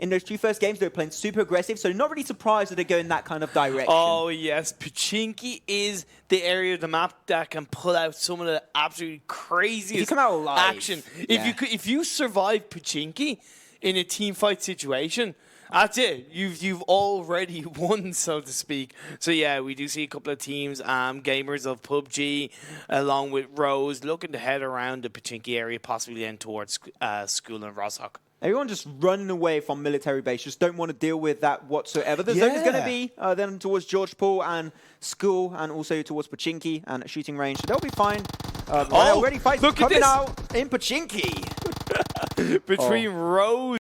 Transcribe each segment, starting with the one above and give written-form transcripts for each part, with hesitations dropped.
in those 2 first games, they were playing super aggressive, so not really surprised that they go in that kind of direction. Oh, yes. Pochinki is the area of the map that can pull out some of the absolutely craziest action. If you survive Pochinki in a team fight situation, that's it. You've already won, so to speak. So yeah, we do see a couple of teams, gamers of PUBG, along with Rose, looking to head around the Pochinki area, possibly then towards School and Rosshok. Everyone just running away from military base, just don't want to deal with that whatsoever. The zone is going to be then towards George Pool and School, and also towards Pochinki and shooting range. So they'll be fine. Already fights coming out in Pochinki. Between Rose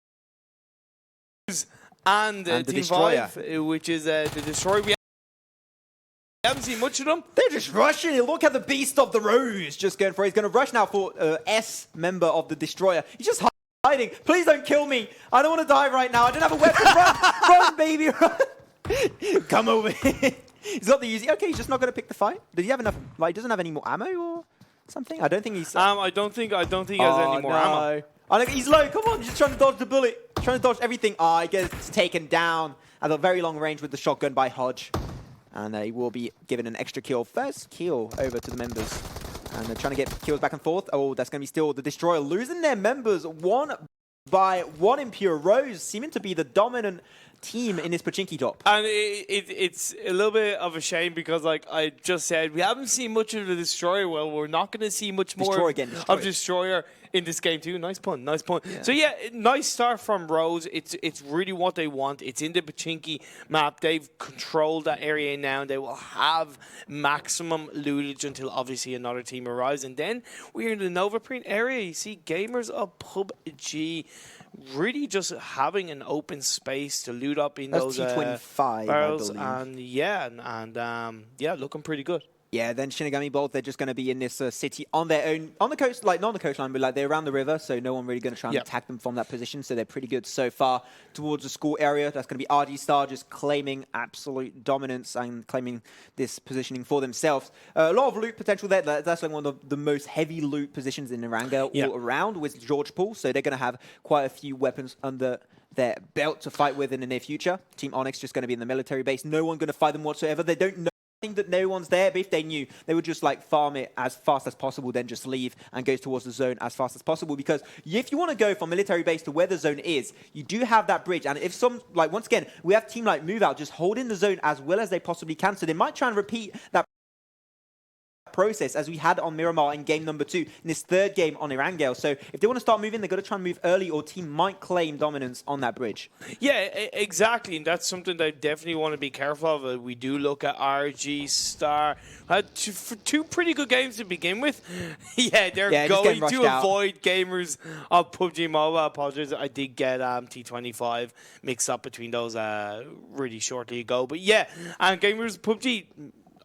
and Team Destroyer. 5, which is the Destroyer. We haven't seen much of them. They're just rushing. Look at the beast of the Rose just going for it. He's going to rush now for S member of the Destroyer. He's just hiding. Please don't kill me. I don't want to die right now. I don't have a weapon. Run, baby, run. Come over here. He's got the easy. Okay, he's just not going to pick the fight. Does he have enough? Like, he doesn't have any more ammo or something? I don't think he's. I don't think he has any more ammo. He's low. Come on, he's just trying to dodge the bullet. Trying to dodge everything. He gets taken down at a very long range with the shotgun by Hodge. And he will be given an extra kill. First kill over to the members. And they're trying to get kills back and forth. Oh, that's going to be still the Destroyer losing their members 1 by 1 in pure Rose, seeming to be the dominant team in this Pochinki top. And it's a little bit of a shame because, like I just said, we haven't seen much of the Destroyer. Well, we're not going to see much more of Destroyer in this game too. Nice pun, nice pun. Yeah. So yeah, nice start from Rose. It's really what they want. It's in the Pochinki map. They've controlled that area now. They will have maximum lootage until obviously another team arrives. And then we're in the Novaprint area. You see gamers of PUBG really just having an open space to loot up in those T25 barrels, and yeah, looking pretty good. Yeah, then Shinigami Bolt, they're just going to be in this city on their own, on the coast, like not on the coastline, but like they're around the river, so no one really going to try and attack them from that position, so they're pretty good so far. Towards the school area, that's going to be RG Star just claiming absolute dominance and claiming this positioning for themselves. A lot of loot potential there. That's like one of the most heavy loot positions in Erangel all around with George Pool, so they're going to have quite a few weapons under their belt to fight with in the near future. Team Onyx just going to be in the military base. No one going to fight them whatsoever. They don't know that no one's there, but if they knew, they would just like farm it as fast as possible, then just leave and go towards the zone as fast as possible. Because if you want to go from military base to where the zone is, you do have that bridge. And if some, like once again, we have team like Move Out just holding the zone as well as they possibly can. So they might try and repeat that process as we had on Miramar in game number 2 in this third game on Erangel. So if they want to start moving, they've got to try and move early, or team might claim dominance on that bridge. Yeah, exactly, and that's something that I definitely want to be careful of. We do look at RG Star. Had two pretty good games to begin with. They're going to avoid gamers of PUBG Mobile. I apologize, I did get T25 mixed up between those really shortly ago. But yeah, and gamers of PUBG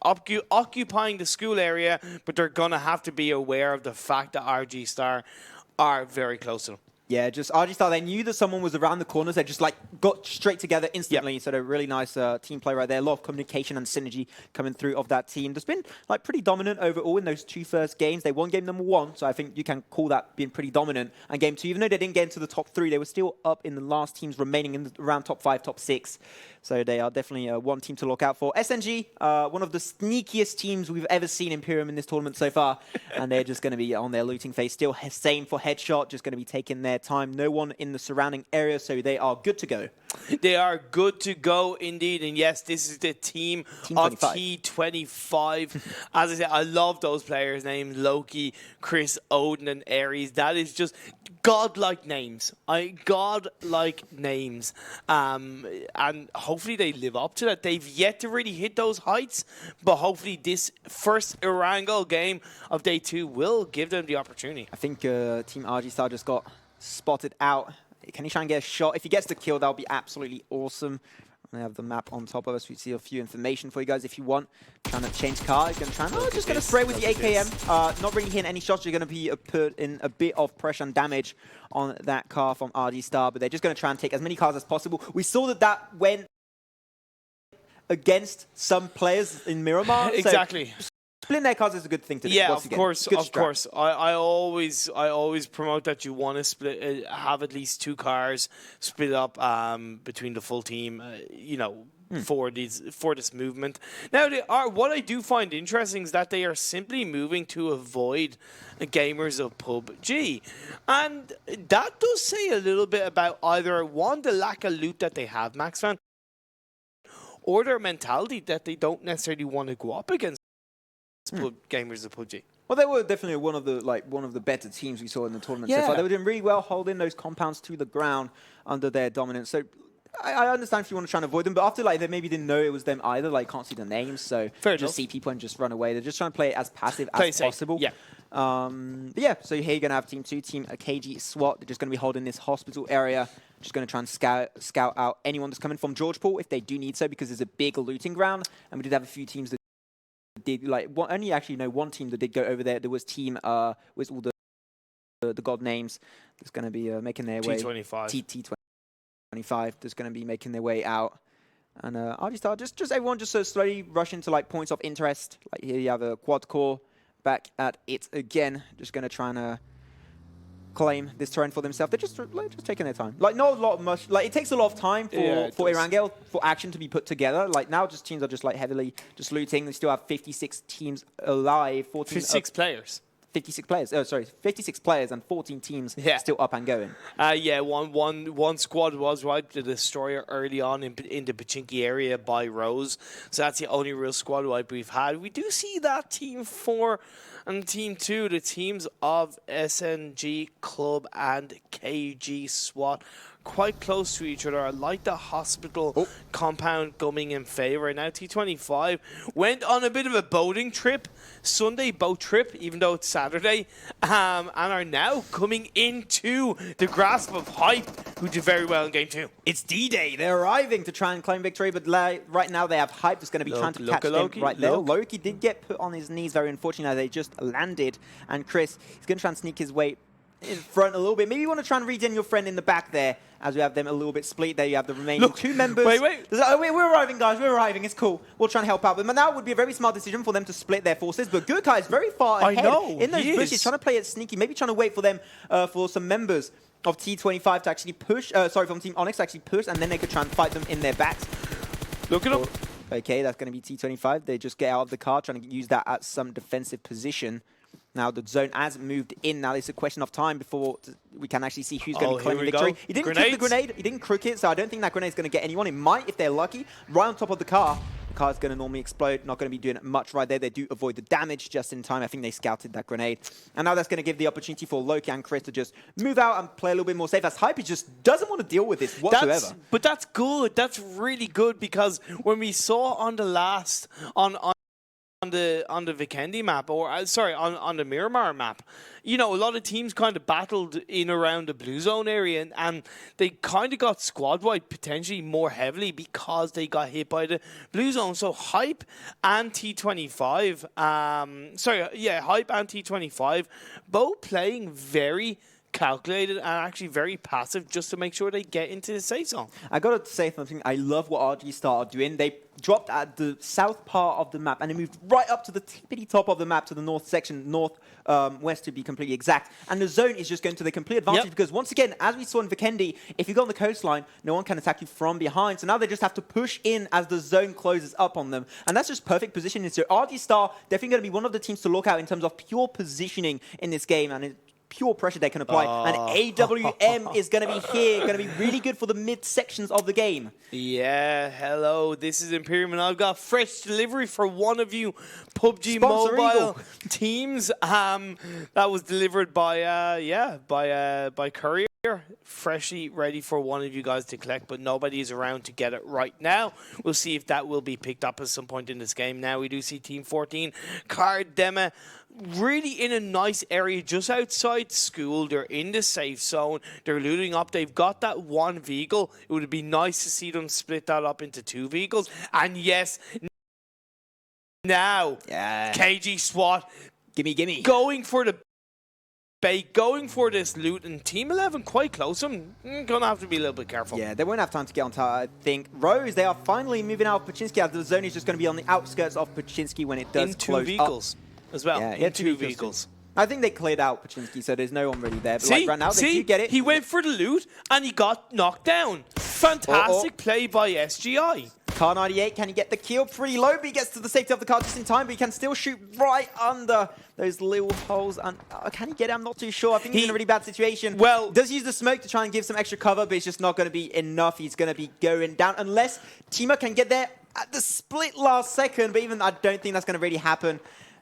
occupying the school area, but they're going to have to be aware of the fact that RG Star are very close to them. Yeah, just RG Star, they knew that someone was around the corners. They just like got straight together instantly. Yep. So they're really nice team play right there. A lot of communication and synergy coming through of that team. That's been like pretty dominant overall in those 2 first games. They won game number 1, so I think you can call that being pretty dominant. And game 2, even though they didn't get into the top 3, they were still up in the last teams remaining in around top 5, top 6. So they are definitely one team to look out for. SNG, one of the sneakiest teams we've ever seen Imperium in this tournament so far. And they're just going to be on their looting phase. Still same for Headshot, just going to be taking their time. No one in the surrounding area, so they are good to go. They are good to go indeed. And yes, this is the team of T25. As I said, I love those players named Loki, Chris, Odin, and Ares. That is just godlike names. Godlike names. And hopefully they live up to that. They've yet to really hit those heights, but hopefully this first Erangel game of day 2 will give them the opportunity. I think Team RG Star just got spotted out. Can he try and get a shot? If he gets the kill, that'll be absolutely awesome. I have the map on top of us. We see a few information for you guys if you want. Trying to change car. He's going to try and just going to spray with the AKM. Not really hitting any shots. You're going to be put in a bit of pressure and damage on that car from RG Star, but they're just going to try and take as many cars as possible. We saw that went against some players in Miramar. Exactly. So splitting their cars is a good thing to do. Yeah, of course. I always promote that you want to split, have at least 2 cars split up between the full team. For this movement. Now, what I do find interesting is that they are simply moving to avoid gamers of PUBG, and that does say a little bit about either one, the lack of loot that they have, Max Fan, or their mentality that they don't necessarily want to go up against gamers of PUBG. Well, they were definitely one of the better teams we saw in the tournament so far. They were doing really well holding those compounds to the ground under their dominance. So I understand if you want to try and avoid them, but after they maybe didn't know it was them either, can't see the names, so just see people and just run away. They're just trying to play it as passive as possible. Yeah. So here you're going to have Team 2, Team KG SWAT. They're just going to be holding this hospital area. Just going to try and scout out anyone that's coming from Georgeport if they do need so, because there's a big looting ground, and we did have a few teams that did, only actually one team that did go over there. There was Team, with all the god names, that's going to be making their way. T25. T25 that's going to be making their way out. And RG-Star, just everyone just slowly rush into points of interest. Here you have a quad core back at it again. Just going to try and claim this terrain for themselves. They're just taking their time. Not a lot much. It takes a lot of time for Erangel, for action to be put together. Now teams are just heavily just looting. They still have 56 teams alive. 56 players. 56 players. Oh, sorry, 56 players and 14 teams still up and going. One squad was the destroyer early on in the Pachinki area by Rose. So that's the only real squad wipe we've had. We do see that Team 4 and Team 2, the teams of SNG Club and KG SWAT, quite close to each other. I like the hospital compound coming in favor. Now T25 went on a bit of a boating trip, Sunday boat trip, even though it's Saturday, and are now coming into the grasp of Hype, who did very well in Game 2. It's D-Day. They're arriving to try and claim victory, but right now they have Hype that's going to be trying to catch them right there. Loki did get put on his knees, very unfortunately. They just landed, and Chris is going to try and sneak his way in front a little bit. Maybe you want to try and regen your friend in the back there, as we have them a little bit split. There you have the remaining 2 members. Wait. We're arriving, guys. We're arriving. It's cool. We'll try and help out. But now would be a very smart decision for them to split their forces. But Gurkai is very far ahead in those bushes, trying to play it sneaky. Maybe trying to wait for them, for some members of T25 to actually push. From Team Onyx to actually push, and then they could try and fight them in their backs. Look it up. Okay, that's going to be T25. They just get out of the car, trying to use that at some defensive position. Now the zone has moved in. Now it's a question of time before we can actually see who's going to claim victory. He didn't kick the grenade. He didn't crook it, so I don't think that grenade is going to get anyone. It might if they're lucky. Right on top of the car. The car is going to normally explode. Not going to be doing much right there. They do avoid the damage just in time. I think they scouted that grenade. And now that's going to give the opportunity for Loki and Chris to just move out and play a little bit more safe, as Hype just doesn't want to deal with this whatsoever. But that's good. That's really good, because when we saw on the last on the Vikendi map, or on the Miramar map, a lot of teams kind of battled in around the blue zone area, and they kind of got squad wide potentially more heavily because they got hit by the blue zone. So Hype and T25, Hype and T25, both playing very calculated and actually very passive, just to make sure they get into the safe zone. I gotta say something. I love what RG-Star are doing. They dropped at the south part of the map and they moved right up to the tippity top of the map, to the north section, west to be completely exact. And the zone is just going to the complete advantage because, once again, as we saw in Vikendi, if you go on the coastline, no one can attack you from behind. So now they just have to push in as the zone closes up on them. And that's just perfect positioning. So RG-Star definitely going to be one of the teams to look out in terms of pure positioning in this game, and pure pressure they can apply. And AWM is going to be here, going to be really good for the mid sections of the game. Yeah, hello, this is Imperium, and I've got fresh delivery for one of you PUBG Mobile teams. That was delivered by courier. Freshly ready for one of you guys to collect, but nobody is around to get it right now. We'll see if that will be picked up at some point in this game. Now we do see Team 14, Cardema, really in a nice area just outside school. They're in the safe zone. They're looting up. They've got that one vehicle. It would be nice to see them split that up into 2 vehicles. And yes, now KG SWAT, gimme, going for the bait, going for this loot, and Team 11 quite close. I'm going to have to be a little bit careful. Yeah, they won't have time to get on top, I think. Rose, they are finally moving out of Pachinski, as the zone is just going to be on the outskirts of Pachinski when it does close up. In 2 vehicles as well. Yeah, in 2 vehicles. I think they cleared out Pachinski, so there's no one really there. But see, like right now, they do get it. He went for the loot, and he got knocked down. Fantastic play by SGI. Car 98, can he get the kill? Pretty low, but he gets to the safety of the car just in time, but he can still shoot right under those little holes. And can he get it? I'm not too sure. I think he's in a really bad situation. Well, does use the smoke to try and give some extra cover, but it's just not going to be enough. He's going to be going down unless Tima can get there at the split last second, but even I don't think that's going to really happen.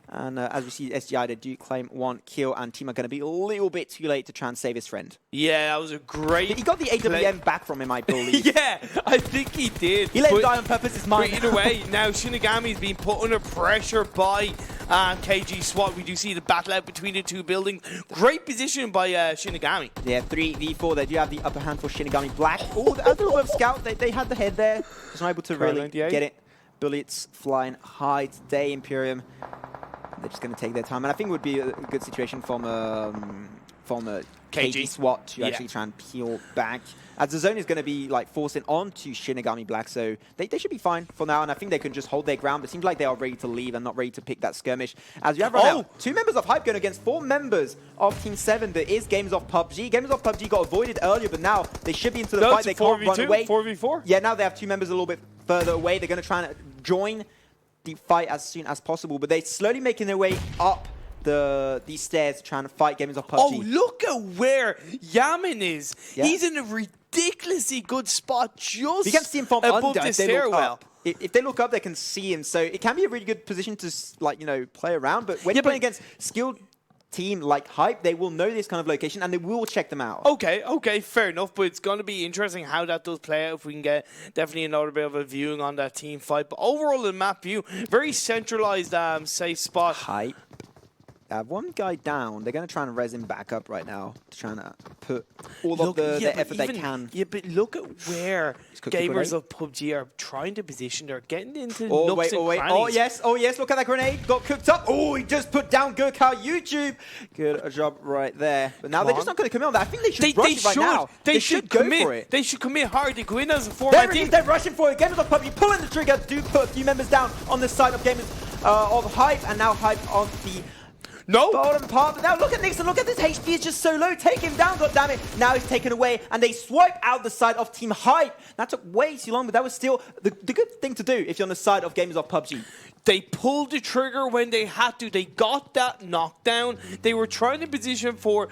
And as we see, SGI, they do claim 1 kill, and Team are going to be a little bit too late to try and save his friend. Yeah, that was a great He got the AWM back from him, I believe. Yeah, I think he did. He let him die on purpose, it's mine. Either way, now Shinigami's being put under pressure by KG SWAT. We do see the battle out between the 2 buildings. Great position by Shinigami. Yeah, 3v4. They do have the upper hand for Shinigami Black. Oh, the other little scout, they had the head there. Just not able to really get it. Bullets flying high today, Imperium. They're just going to take their time, and I think it would be a good situation from a KG SWAT to actually try and peel back, as the zone is going to be like forcing onto Shinigami Black, so they should be fine for now, and I think they can just hold their ground. But it seems like they are ready to leave and not ready to pick that skirmish. As you have right now, 2 members of Hype going against 4 members of Team 7. There is Gamers of PUBG. Gamers of PUBG got avoided earlier, but now they should be into the fight. They can't run away. 4v4? Yeah, now they have 2 members a little bit further away. They're going to try and join the fight as soon as possible, but they're slowly making their way up these stairs trying to fight Gamers of PUBG. Oh, look at where Yamin is. Yeah. He's in a ridiculously good spot just you can see him from above under the if they look stairwell. up. If they look up, they can see him, so it can be a really good position to, like, play around, but when you're playing against skilled team like Hype, they will know this kind of location and they will check them out. Okay, fair enough, but it's going to be interesting how that does play out if we can get definitely another bit of a viewing on that team fight. But overall, the map view, very centralized, safe spot. Hype. One guy down. They're going to try and res him back up right now to try and put all of the effort they can. Yeah, but look at where Gamers of PUBG are trying to position. They're getting into nooks and crannies. Oh yes, look at that grenade. Got cooked up. Oh, he just put down Gurkha YouTube. Good job right there. But now they're just not going to commit on that. I think they should rush it right now. They should go for it. They should commit hard. They go in as a 4-man team. They're rushing for it. Gamers of PUBG pulling the trigger. Do put a few members down on the side of Gamers of Hype, and now Hype on the bottom part. But now look at Nixon, look at this HP is just so low. Take him down, goddammit. Now he's taken away and they swipe out the side of Team Hype. That took way too long, but that was still the good thing to do if you're on the side of Gamers of PUBG. They pulled the trigger when they had to. They got that knockdown. They were trying to position for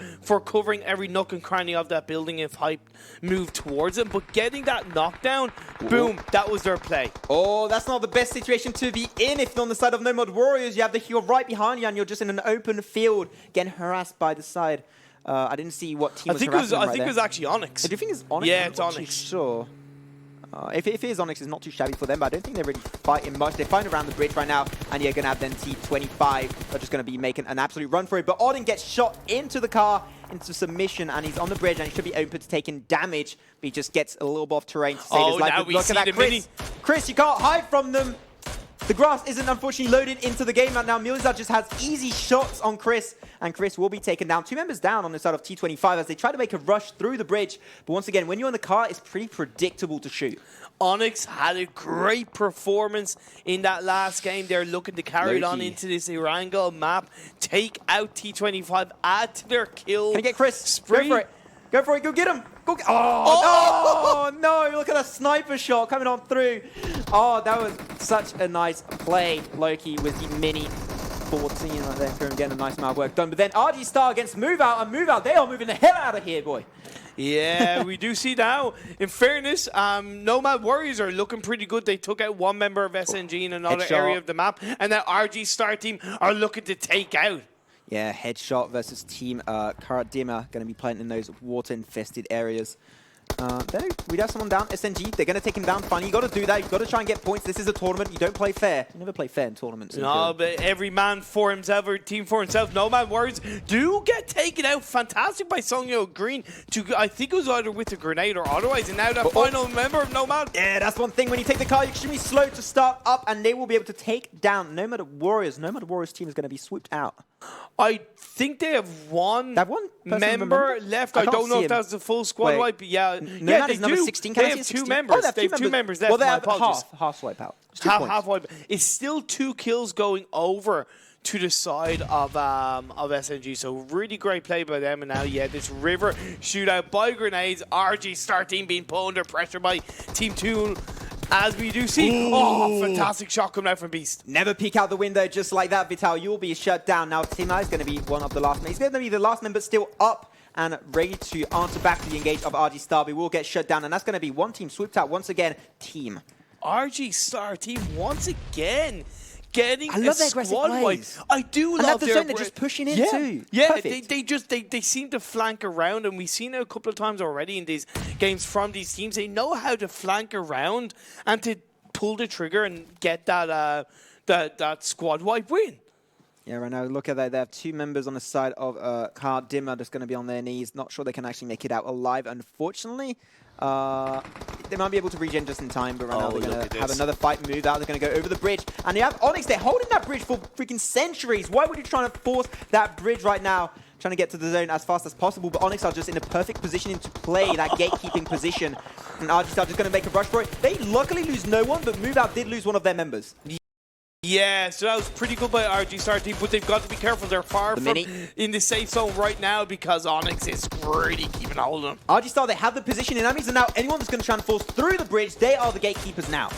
covering every nook and cranny of that building if Hype moved towards them. But getting that knockdown, boom, that was their play. Oh, that's not the best situation to be in if you're on the side of Nomad Warriors. You have the hero right behind you and you're just in an open field getting harassed by the side. I didn't see what team was harassing I think it was actually Onyx. Do you think it's Onyx? Yeah, it's Onyx. Sure. If it is Onyx, it's not too shabby for them, but I don't think they're really fighting much. They're fighting around the bridge right now, and you're going to have then T25. They're just going to be making an absolute run for it. But Odin gets shot into the car, into submission, and he's on the bridge, and he should be open to taking damage, but he just gets a little bit of terrain to save his life. Now Look at that, Chris. Chris, you can't hide from them. The grass isn't unfortunately loaded into the game right now. Milza just has easy shots on Chris, and Chris will be taken down. 2 members down on the side of T25 as they try to make a rush through the bridge. But once again, when you're in the car, it's pretty predictable to shoot. Onyx had a great performance in that last game. They're looking to carry it on into this Erangel map, take out T25, add to their kill. Can you get Chris? Spree. Go for it. Go for it. Go get him. Go get oh, no. Look at that sniper shot coming on through. Oh, that was such a nice play, Loki, with the mini 14 right there. Imperium getting a nice amount of work done. But then RG Star against Move Out, and Move Out, they are moving the hell out of here, boy. Yeah, we do see now. In fairness, Nomad Warriors are looking pretty good. They took out 1 member of SNG in another area of the map, and now RG Star team are looking to take out. Yeah, headshot versus Team Karadima, going to be playing in those water-infested areas. We have someone down, SNG. They're going to take him down finally. You've got to do that. You've got to try and get points. This is a tournament. You don't play fair. You never play fair in tournaments. No, but every man for himself or team for himself. Nomad Warriors do get taken out. Fantastic by Sonyo Green. I think it was either with a grenade or otherwise. And now that final member of Nomad. Yeah, that's one thing. When you take the car, you're extremely slow to start up, and they will be able to take down Nomad Warriors. Nomad Warriors team is going to be swooped out. I think they have one member left. I don't know if that's the full squad wipe. Yeah, yeah, they do. 16. They have two members. Oh, they have two members left. Well, they have half swipe out. Half wipe. It's still 2 kills going over to the side of SNG. So really great play by them. And now, yeah, this river shootout by grenades. RG Star team being put under pressure by Team 2. As we do see, fantastic shot coming out from Beast. Never peek out the window just like that, Vital. You'll be shut down. Now, Tima is going to be one of the last men. He's going to be the last member still up and ready to answer back to the engage of RG Star. We will get shut down, and that's going to be one team swooped out once again. Team. RG Star team once again. Getting I love their aggressive plays. I do love their zone. They're just pushing in too. Yeah, they seem to flank around, and we've seen it a couple of times already in these games from these teams. They know how to flank around and to pull the trigger and get that that squad wipe win. Yeah, right now, look at that. They have 2 members on the side of Card Dimmer just going to be on their knees. Not sure they can actually make it out alive, unfortunately. They might be able to regen just in time, but right now they're going to have another fight move out. They're going to go over the bridge. And you have Onyx. They're holding that bridge for freaking centuries. Why would you try to force that bridge right now? Trying to get to the zone as fast as possible, but Onyx are just in a perfect position to play that gatekeeping position. And RG Star just going to make a rush for it. They luckily lose no one, but Move Out did lose one of their members. Yeah, so that was pretty good by RG Star team, but they've got to be careful. They're far from in the safe zone right now because Onyx is really keeping a hold of them. RG Star, they have the position in enemies, and now anyone that's going to try and force through the bridge, they are the gatekeepers now.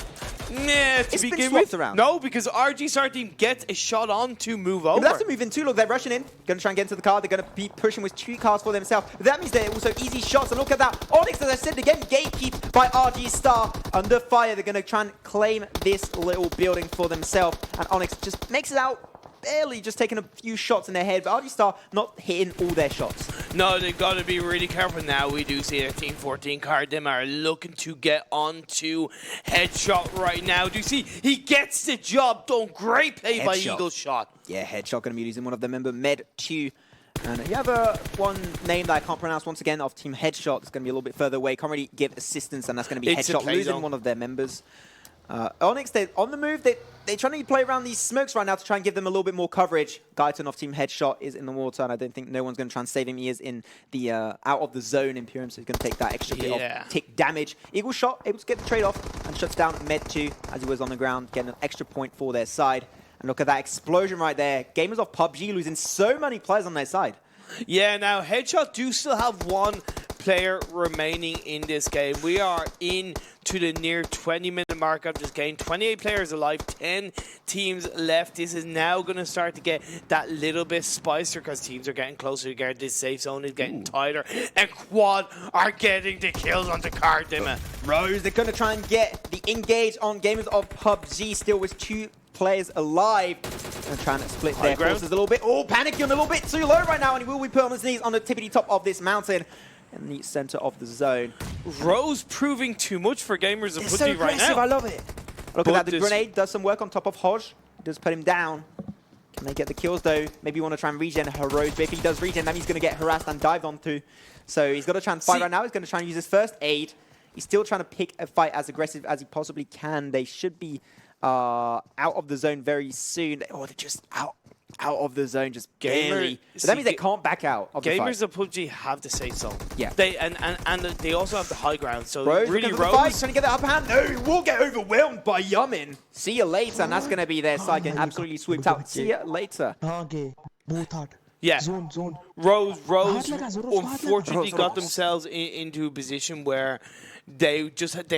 Nah, to begin with, no, because RG Star team gets a shot on to move over. Yeah, but that's to move in too. Look, they're rushing in, going to try and get into the car. They're going to be pushing with 2 cars for themselves. But that means they're also easy shots. And look at that. Onyx, as I said again, gatekeep by RG Star under fire. They're going to try and claim this little building for themselves. And Onyx just makes it out. Barely just taking a few shots in their head, but RG Star not hitting all their shots. No, they've got to be really careful now. We do see their Team 14 card. Them are looking to get onto Headshot right now. Do you see? He gets the job done. Great play by Eagle Shot. Yeah, Headshot going to be using one of the member Med2. And you have one name that I can't pronounce once again of Team Headshot. It's going to be a little bit further away. Can't really give assistance, and that's going to be Headshot losing one of their members. Onyx, they're on the move. They're trying to play around these smokes right now to try and give them a little bit more coverage. Guyton of Team Headshot is in the water, and I don't think no one's going to try and save him. He is in the out of the zone Imperium, so he's going to take that extra bit of tick damage. Eagle Shot able to get the trade-off and shuts down Med2 as he was on the ground, getting an extra point for their side. And look at that explosion right there. Gamers of PUBG losing so many players on their side. Yeah, now Headshot do still have 1 player remaining in this game. We are in to the near 20-minute mark of this game. 28 players alive, 10 teams left. This is now going to start to get that little bit spicier because teams are getting closer together. This safe zone is getting tighter, and Quad are getting the kills on the card. Rose, they're going to try and get the engage on Gamers of PUBG, still with 2 players alive. And trying to split their forces a little bit. Oh, panicking a little bit too low right now, and he will be put on his knees on the tippity top of this mountain in the center of the zone. Rose proving too much for Gamers of PUBG right now. I love it. Look at that. The grenade does some work on top of Hodge. Does put him down. Can they get the kills though? Maybe you want to try and regen Rose, but if he does regen, then he's going to get harassed and dived onto. So he's got to try and fight right now. He's going to try and use his first aid. He's still trying to pick a fight as aggressive as he possibly can. They should be out of the zone very soon. Oh, they're just out of the zone, just barely. But that means they can't back out of the fight. Gamers of PUBG have the safe zone. Yeah. And they also have the high ground. So Rose, really, Rose trying to get the upper hand. No, he will get overwhelmed by Yamin. See you later, and that's going to be their side getting absolutely swooped out. See you later. Yeah, Rose unfortunately got themselves into a position where they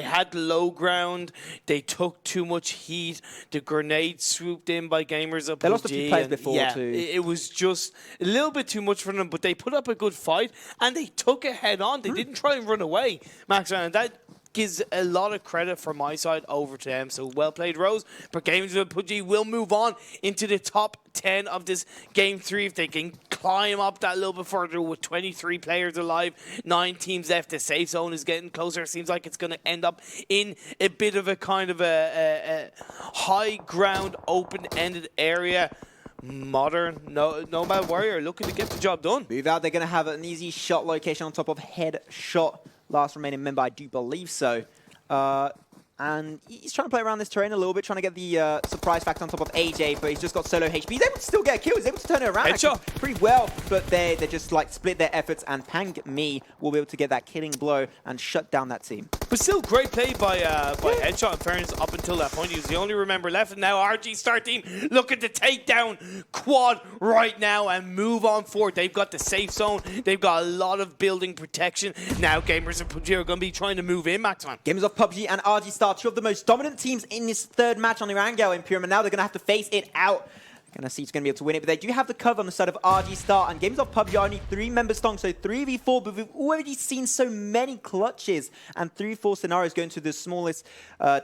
had low ground. They took too much heat. The grenade swooped in by Gamers of PUBG. They lost a few players before too. It was just a little bit too much for them, but they put up a good fight and they took it head on. They didn't try and run away, Max, and that gives a lot of credit from my side over to them. So well played, Rose. But Gamers of PUBG will move on into the top 10 of this game 3 if they can climb up that little bit further with 23 players alive, 9 teams left. The safe zone is getting closer. It seems like it's going to end up in a bit of a kind of a high ground, open-ended area. Modern, Nomad Warrior looking to get the job done. Move out. They're going to have an easy shot location on top of Headshot. Last remaining member, I do believe so. And And he's trying to play around this terrain a little bit, trying to get the surprise factor on top of AJ, but he's just got solo HP. He's able to still get a kill. He's able to turn it around pretty well, but they just like split their efforts, and PMCO will be able to get that killing blow and shut down that team. But still, great play by Headshot, in fairness, up until that point. He was the only remember left, and now RG Star team looking to take down Quad right now and move on forward. They've got the safe zone. They've got a lot of building protection. Now Gamers of PUBG are going to be trying to move in, Maxman. Gamers of PUBG and RG Star, two of the most dominant teams in this third match on Erangel in Pyramid. Now they're going to have to face it out. Gonna see who's going to be able to win it, but they do have the cover on the side of RG Star, and Games of PUBG are only 3 members strong, so 3v4, but we've already seen so many clutches and 3v4 scenarios going to the smallest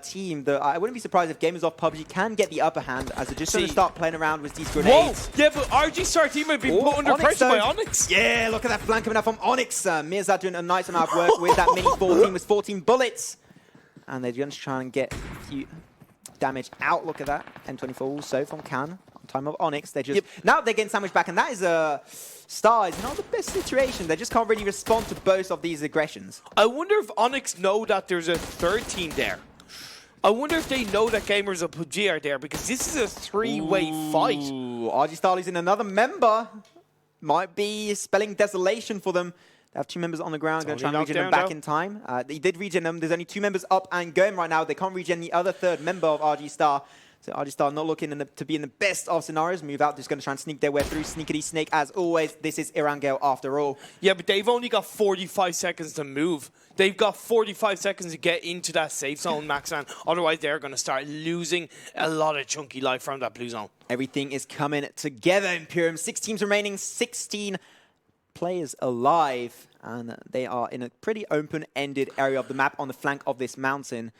team. I wouldn't be surprised if Gamers of PUBG can get the upper hand, as they're just going to start playing around with these grenades. Whoa! Yeah, but RG Star team have been put under pressure by Onyx. Yeah, look at that flank coming out from Onyx. Mirza doing a nice amount of work with that mini 14 with 14 bullets. And they're just trying to get a few damage out. Look at that. M24 also from Can. Time of Onyx, they're just now they're getting sandwiched back, and that is a Star is not the best situation. They just can't really respond to both of these aggressions. I wonder if Onyx know that there's a third team there. I wonder if they know that Gamers of PUBG are there, because this is a 3-way fight. RG Star losing another member might be spelling desolation for them. They have 2 members on the ground, going to try and regen them back in time. They did regen them. There's only 2 members up and going right now. They can't regen the other third member of RG Star. So RG Star not looking to be in the best of scenarios. Move out, just going to try and sneak their way through. Sneakity snake, as always. This is Erangel after all. Yeah, but they've only got 45 seconds to move. They've got 45 seconds to get into that safe zone, Maxan. Otherwise, they're going to start losing a lot of chunky life from that blue zone. Everything is coming together, Imperium. 6 teams remaining, 16 players alive. And they are in a pretty open-ended area of the map on the flank of this mountain.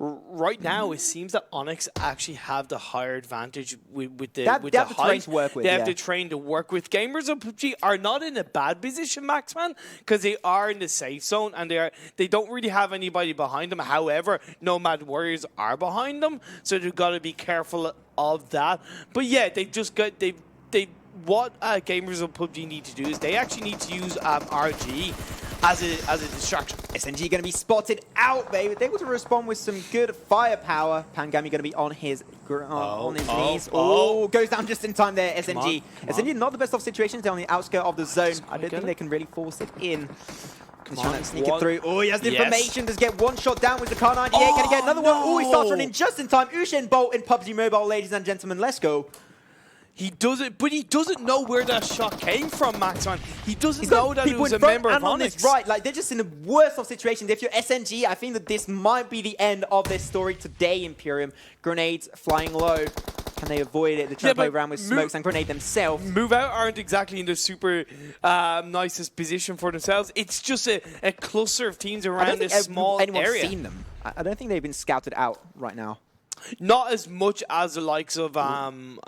Right now, it seems that Onyx actually have the higher advantage with the they have the terrain to work with. They have the terrain to work with. Gamers of PUBG are not in a bad position, Maxman, because they are in the safe zone and they don't really have anybody behind them. However, Nomad Warriors are behind them, so they've got to be careful of that. But yeah, they've just got what Gamers of PUBG need to do is they actually need to use RG as a distraction. SNG going to be spotted out, baby. They're able to respond with some good firepower. PMCO going to be on his knees. Oh, goes down just in time there, SNG. SNG not the best of situations. They're on the outskirts of the zone. I don't think they can really force it in. He's trying to sneak it through. Oh, he has the information. Does get one shot down with the Kar 98. Can he get another one? Oh, he starts running just in time. Usain Bolt in PUBG Mobile, ladies and gentlemen. Let's go. He does it, but he doesn't know where that shot came from, Maxon. He doesn't know that it was a member of Onyx. Right, like they're just in the worst of situations. If you're SNG, I think that this might be the end of their story today, Imperium. Grenades flying low. Can they avoid it? They're trying to play around with smokes and grenade themselves. Move Out aren't exactly in the super nicest position for themselves. It's just a cluster of teams around this small area. Anyone's seen them. I don't think they've been scouted out right now. Not as much as the likes of SNG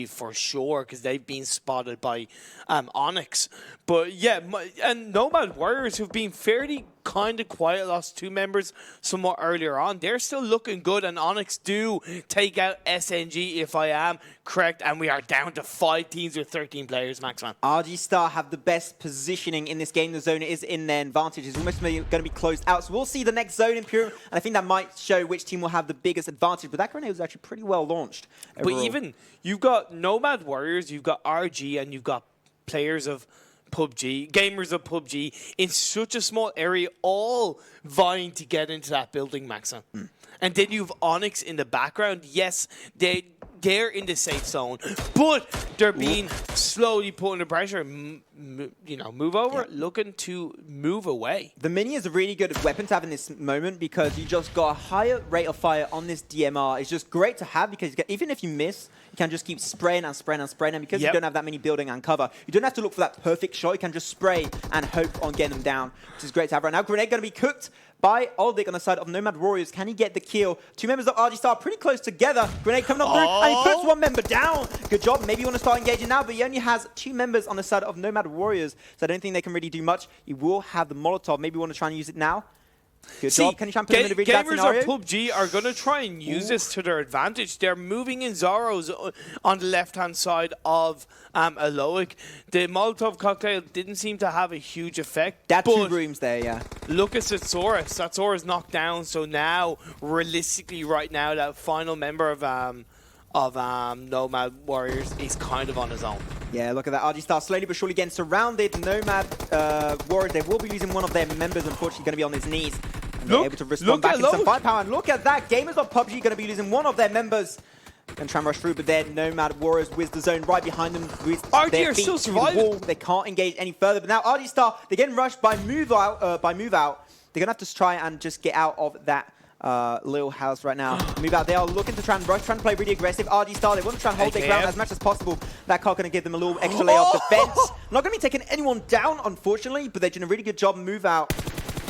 for sure, because they've been spotted by Onyx. But yeah, and Nomad Warriors, who've been fairly kind of quiet, lost 2 members somewhat earlier on. They're still looking good, and Onyx do take out SNG, if I am correct, and we are down to 5 teams with 13 players, Maxman. RG Star have the best positioning in this game. The zone is in their advantage. It's almost going to be closed out, so we'll see the next zone in Pure, and I think that might show which team will have the biggest advantage, but that grenade was actually pretty well launched overall. But even, you've got Nomad Warriors, you've got RG, and you've got players of PUBG, gamers of PUBG, in such a small area, all vying to get into that building, Maxon. And then you have Onyx in the background. Yes, they're in the safe zone, but they're being slowly put under pressure. Move over, looking to move away. The Mini is a really good weapon to have in this moment because you just got a higher rate of fire on this DMR. It's just great to have because even if you miss, you can just keep spraying and spraying and spraying. And because you don't have that many building and cover, you don't have to look for that perfect shot. You can just spray and hope on getting them down, which is great to have right now. Grenade going to be cooked by Oldic on the side of Nomad Warriors. Can he get the kill? 2 members of RG Star pretty close together. Grenade coming up through, and he puts 1 member down. Good job. Maybe you want to start engaging now, but he only has 2 members on the side of Nomad Warriors, so I don't think they can really do much. You will have the Molotov. Maybe you want to try and use it now. Good job. Can you put them in a really bad scenario? Gamers of PUBG are going to try and use this to their advantage. They're moving in Zoros on the left-hand side of Aloic. The Molotov cocktail didn't seem to have a huge effect. That 2 rooms there, yeah. Look at Satsuris. Satsuris knocked down, so now, realistically, right now, that final member of Nomad Warriors is kind of on his own. Yeah, look at that. RG Star slowly but surely getting surrounded. Nomad Warriors, they will be losing one of their members, unfortunately, going to be on his knees. And they're able to respond back into some firepower. And look at that. Gamers of PUBG going to be losing one of their members. And try and rush through, but then Nomad Warriors with the zone right behind them. With RG are still surviving. They can't engage any further. But now RG Star, they're getting rushed by move out. They're going to have to try and just get out of that little house right now. Move out. They are looking to try and rush, trying to play really aggressive. RG Star, they want to try and hold their ground as much as possible. That car going to give them a little extra layer of defense. Not going to be taking anyone down, unfortunately, but they're doing a really good job. Move out.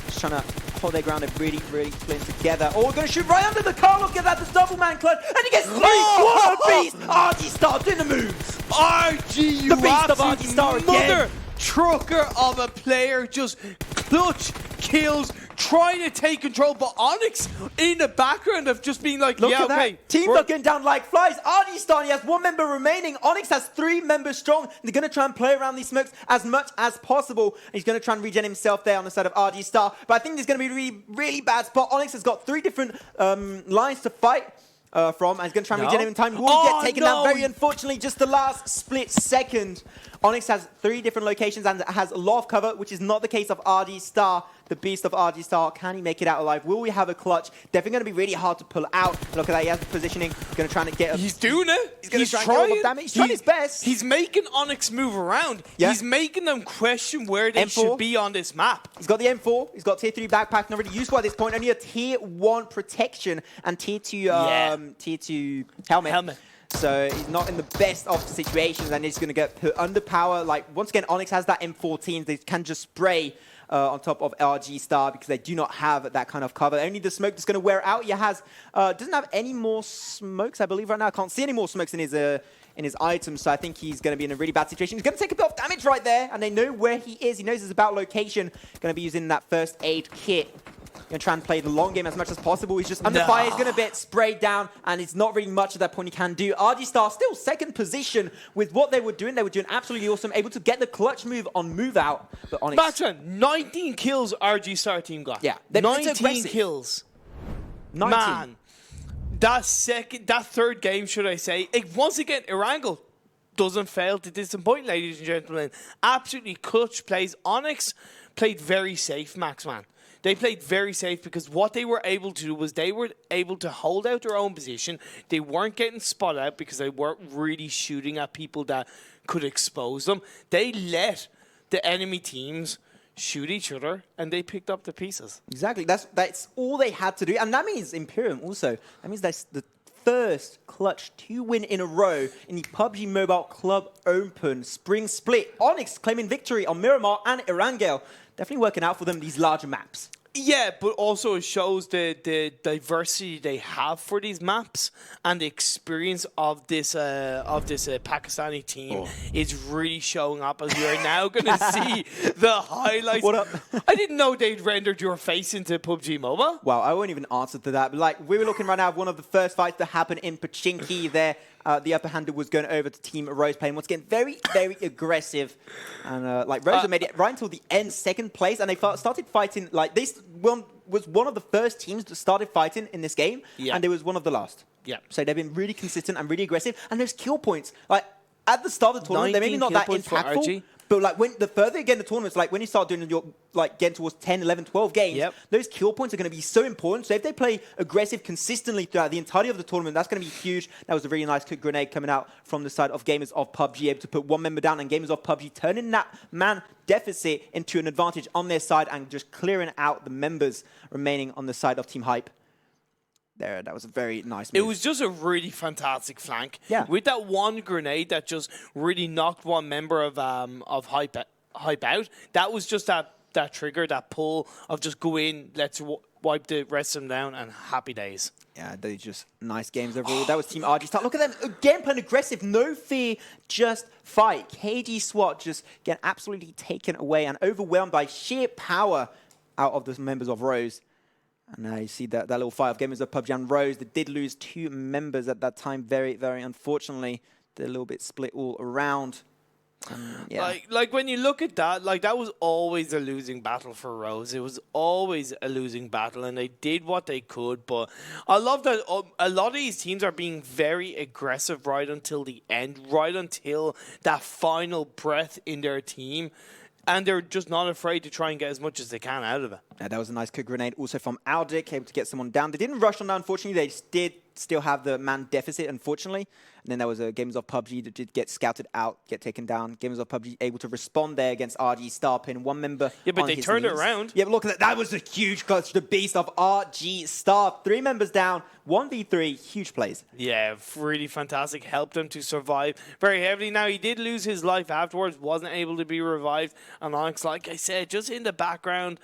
Just trying to hold their ground. They're really, really playing together. Oh, we're going to shoot right under the car. Look at that. The double man clutch. And he gets 3. What a beast. RG Star doing the moves. RG, you the beast of RG Star again. Mother trucker of a player, just clutch kills, trying to take control, but Onyx in the background of just being like, look yeah, at okay. That. Teams are getting down like flies. RG Star, he has 1 member remaining. Onyx has 3 members strong. They're going to try and play around these smokes as much as possible. And he's going to try and regen himself there on the side of RG Star. But I think there's going to be a really, really bad spot. Onyx has got 3 different lines to fight from, and he's going to try and regen him in time. He will get taken down very unfortunately, just the last split second. Onyx has 3 different locations and has a lot of cover, which is not the case of RG Star, the beast of RG Star. Can he make it out alive? Will we have a clutch? Definitely going to be really hard to pull out. Look at that. He has the positioning. Going to try and get. He's doing it. He's going to try and get a lot of damage. He's trying his best. He's making Onyx move around. Yeah. He's making them question where they should be on this map. He's got the M4. He's got tier 3 backpack. Not really useful at this point. Only a tier 1 protection and tier 2 helmet. So he's not in the best of situations, and he's going to get put under power. Like, once again, Onyx has that M14. They can just spray on top of RG Star because they do not have that kind of cover. Only the smoke that's going to wear out. He has doesn't have any more smokes, I believe, right now. I can't see any more smokes in his items, so I think he's going to be in a really bad situation. He's going to take a bit of damage right there, and they know where he is. He knows his about location. Going to be using that first aid kit. Going to try and play the long game as much as possible. He's just under fire. He's going to get sprayed down, and it's not really much at that point he can do. RG Star still 2nd position with what they were doing. They were doing absolutely awesome, able to get the clutch move on move out. But Onyx, Batman, 19 kills RG Star team got. Yeah, 19 kills. 19. Man, that 3rd game, should I say? Once again, Erangel doesn't fail to disappoint, ladies and gentlemen. Absolutely clutch plays. Onyx played very safe, Max, man. They played very safe because what they were able to do was they were able to hold out their own position. They weren't getting spotted out because they weren't really shooting at people that could expose them. They let the enemy teams shoot each other, and they picked up the pieces. Exactly. That's all they had to do. And that means Imperium also. That means that's the first clutch to win in a row in the PUBG Mobile Club Open Spring Split. Onyx claiming victory on Miramar and Erangel. Definitely working out for them, these larger maps. Yeah, but also it shows the diversity they have for these maps, and the experience of this Pakistani team is really showing up, as we are now going to see the highlights. What up? I didn't know they'd rendered your face into PUBG Mobile. Well, I won't even answer to that. But like, we were looking right now at one of the first fights that happened in Pachinki there. The upper hander was going over to Team Rose playing once again very, very aggressive. And like Rose made it right until the end, 2nd place. And they started fighting, like this was one of the first teams that started fighting in this game. Yeah. And it was one of the last. Yeah. So they've been really consistent and really aggressive. And there's kill points. Like at the start of the tournament, they're maybe not that impactful. But like when the further you get in the tournaments, like when you start doing your getting towards 10, 11, 12 games, those kill points are going to be so important. So if they play aggressive consistently throughout the entirety of the tournament, that's going to be huge. That was a really nice quick grenade coming out from the side of Gamers of PUBG, able to put 1 member down, and Gamers of PUBG turning that man deficit into an advantage on their side and just clearing out the members remaining on the side of Team Hype. There, that was a very nice move. It was just a really fantastic flank. Yeah. With that one grenade that just really knocked one member of Hype out. That was just that trigger, that pull of just go in, let's wipe the rest of them down, and happy days. Yeah, they're just nice games overall. That was Team RG Star. Look at them again playing aggressive, no fear, just fight. KG SWAT just getting absolutely taken away and overwhelmed by sheer power out of the members of Rose. And now you see that little fire of gamers of PUBG and Rose. They did lose 2 members at that time, very, very unfortunately. They're a little bit split all around. Yeah. Like when you look at that, like that was always a losing battle for Rose. It was always a losing battle, and they did what they could. But I love that a lot of these teams are being very aggressive right until the end, right until that final breath in their team. And they're just not afraid to try and get as much as they can out of it. Yeah, that was a nice quick grenade also from Aldic, able to get someone down. They didn't rush on that, unfortunately. They did still have the man deficit, unfortunately. And then there was a Gamers of PUBG that did get scouted out, get taken down. Gamers of PUBG able to respond there against RG Star, pin 1 member. Yeah, but they turned it around. Yeah, but look at that. That was a huge clutch. The beast of RG Star. 3 members down, 1v3, huge plays. Yeah, really fantastic. Helped him to survive very heavily. Now, he did lose his life afterwards, wasn't able to be revived. And Onyx, like I said, just in the background,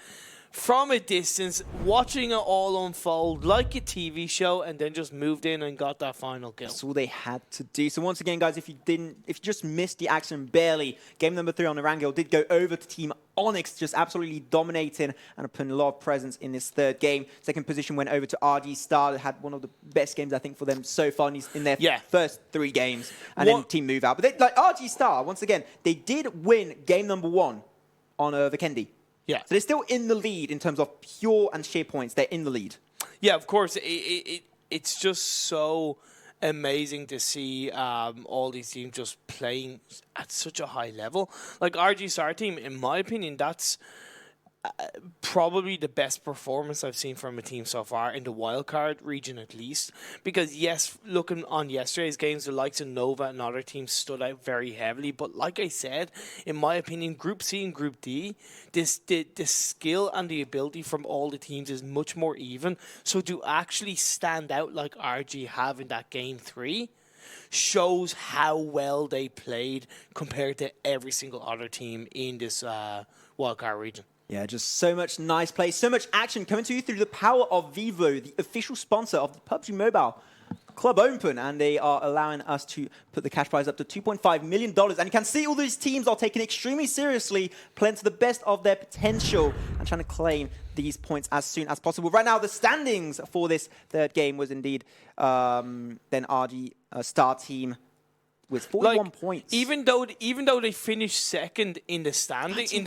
from a distance, watching it all unfold like a TV show, and then just moved in and got that final kill. That's all they had to do. So once again, guys, if you just missed the action barely, game number 3 on Erangel did go over to Team Onyx, just absolutely dominating and putting a lot of presence in this 3rd game. 2nd position went over to RG Star. They had one of the best games, I think, for them so far in their first 3 games. And then team move out. But they, like RG Star, once again, they did win game number 1 on Vikendi. Yeah. So they're still in the lead in terms of pure and sheer points. They're in the lead. Yeah, of course. It's just so amazing to see all these teams just playing at such a high level. Like RG Star team, in my opinion, that's probably the best performance I've seen from a team so far in the wildcard region, at least. Because yes, looking on yesterday's games, the likes of Nova and other teams stood out very heavily. But like I said, in my opinion, Group C and Group D, the skill and the ability from all the teams is much more even. So to actually stand out like RG have in that game 3 shows how well they played compared to every single other team in this wildcard region. Yeah, just so much nice play, so much action coming to you through the power of Vivo, the official sponsor of the PUBG Mobile Club Open, and they are allowing us to put the cash prize up to $2.5 million. And you can see all these teams are taking extremely seriously, playing to the best of their potential and trying to claim these points as soon as possible. Right now, the standings for this 3rd game was indeed then RG Star team with 41 points. Even though they finished 2nd in the standing in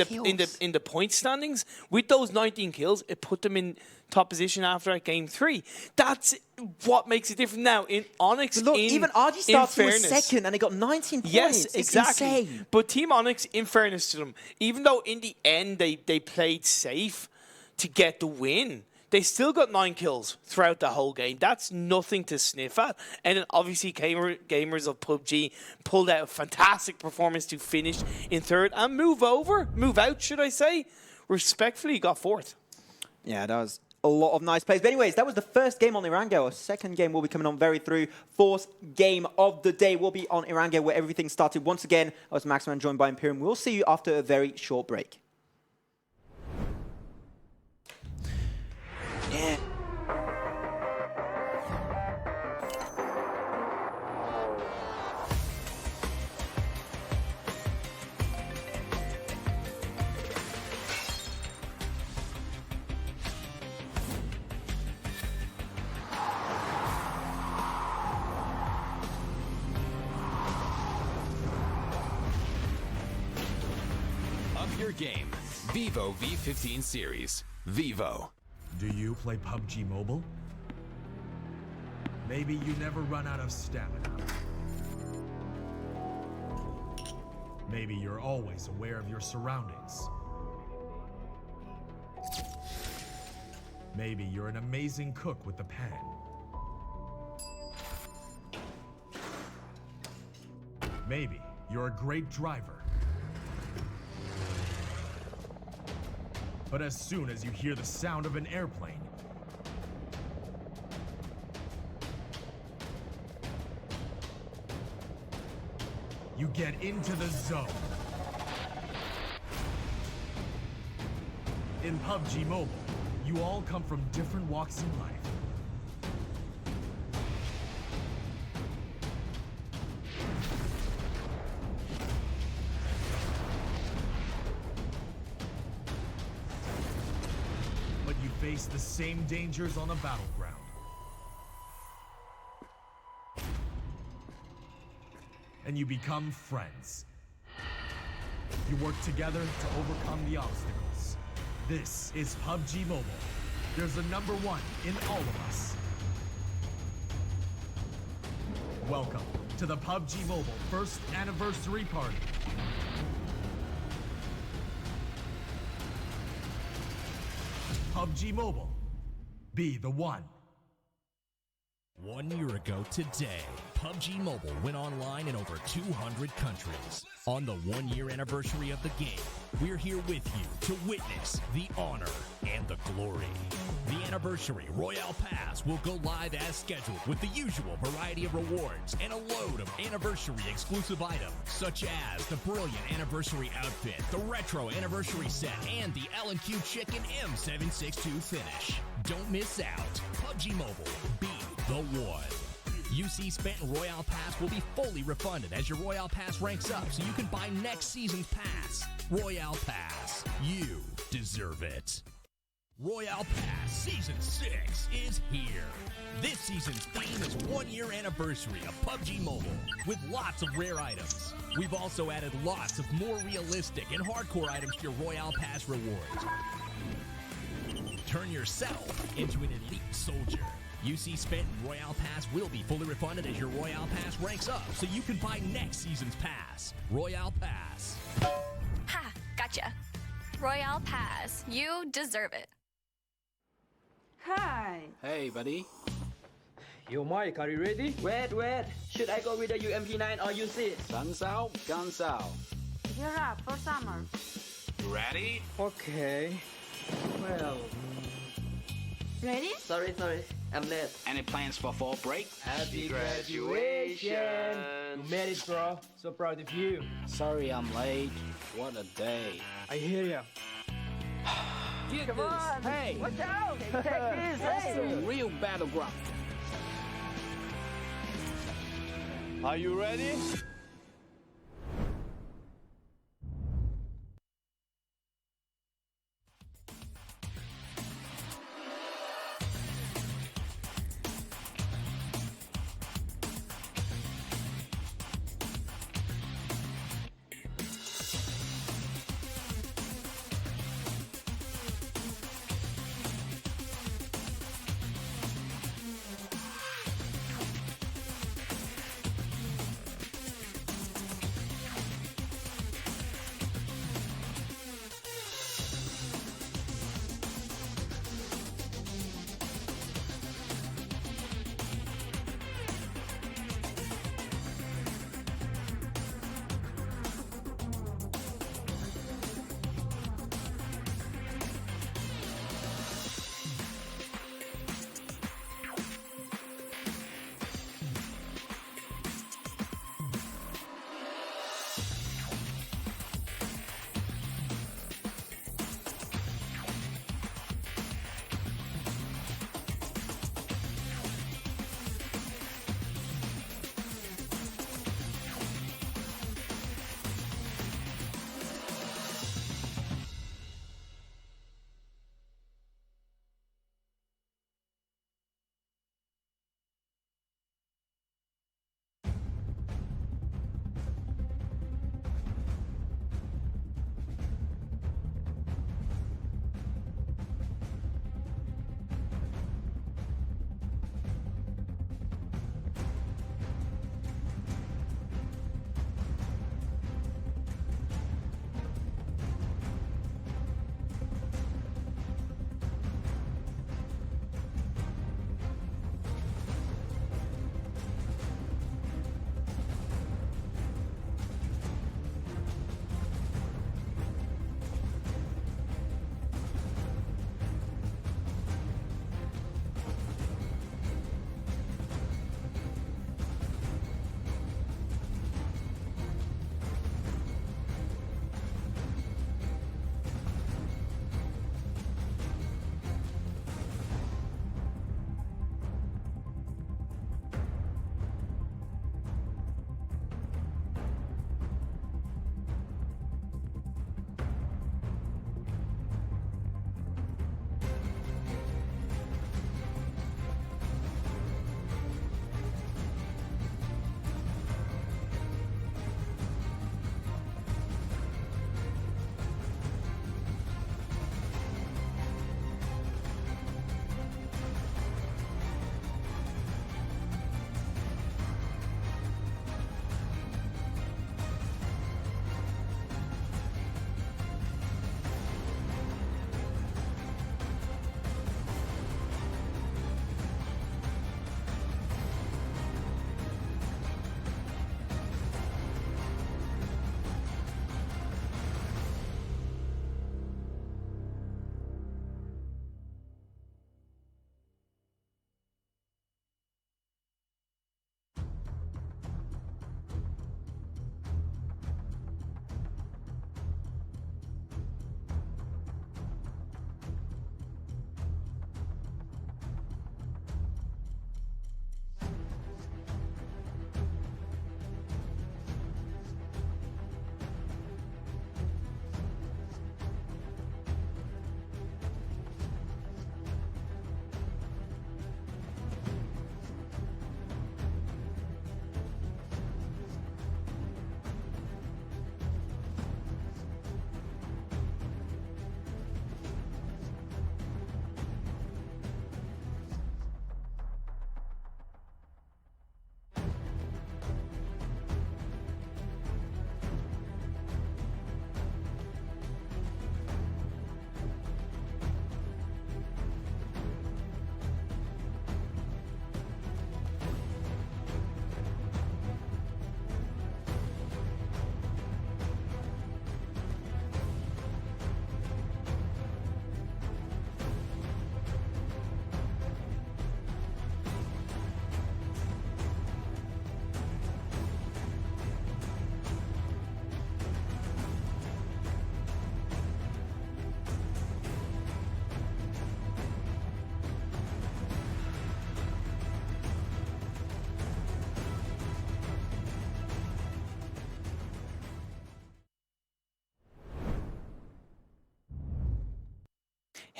the point standings, with those 19 kills, it put them in top position after game 3. That's what makes it different now. In Onyx, but look, even RG Star was 2nd and they got 19 points. Yes, it's exactly. Insane. But Team Onyx, in fairness to them, even though in the end they played safe to get the win, they still got 9 kills throughout the whole game. That's nothing to sniff at. And then obviously Gamers of PUBG pulled out a fantastic performance to finish in 3rd and move out, should I say. Respectfully got 4th. Yeah, that was a lot of nice plays. But anyways, that was the 1st game on Erangel. A 2nd game will be coming on very through. 4th game of the day will be on Erangel, where everything started. Once again, I was Maxman, joined by Imperium. We'll see you after a very short break. Yeah. Up your game. Vivo V15 series. Vivo. Do you play PUBG Mobile? Maybe you never run out of stamina. Maybe you're always aware of your surroundings. Maybe you're an amazing cook with the pan. Maybe you're a great driver. But as soon as you hear the sound of an airplane, you get into the zone. In PUBG Mobile, you all come from different walks in life. But you face the same dangers on a battleground. And you become friends. You work together to overcome the obstacles. This is PUBG Mobile. There's a number one in all of us. Welcome to the PUBG Mobile first anniversary party. PUBG Mobile. Be the one. 1 year ago today, PUBG Mobile went online in over 200 countries. On the 1 year anniversary of the game, we're here with you to witness the honor and the glory. The anniversary Royale Pass will go live as scheduled with the usual variety of rewards and a load of anniversary exclusive items, such as the brilliant anniversary outfit, the retro anniversary set, and the L&Q Chicken M762 finish. Don't miss out. PUBG Mobile, be the one. UC spent in Royale Pass will be fully refunded as your Royale Pass ranks up so you can buy next season's pass. Royale Pass, you deserve it. Royale Pass Season 6 is here. This season's theme is 1 year anniversary of PUBG Mobile with lots of rare items. We've also added lots of more realistic and hardcore items to your Royale Pass rewards. Turn yourself into an elite soldier. UC spent in Royale Pass will be fully refunded as your Royale Pass ranks up so you can buy next season's pass. Royale Pass. Ha! Gotcha. Royale Pass. You deserve it. Hi. Hey, buddy. Yo, Mike, are you ready? Wait. Should I go with the UMP9 or UC? Sun's out, guns out. Gear up for summer. Ready? Okay. Well... Ready? Sorry. I'm late. Any plans for fall break? Happy graduation! You made it, bro. So proud of you. Sorry I'm late. What a day. I hear ya. Get Come this. on. Hey. Watch out. Take this. That's Hey. a real battleground. Are you ready?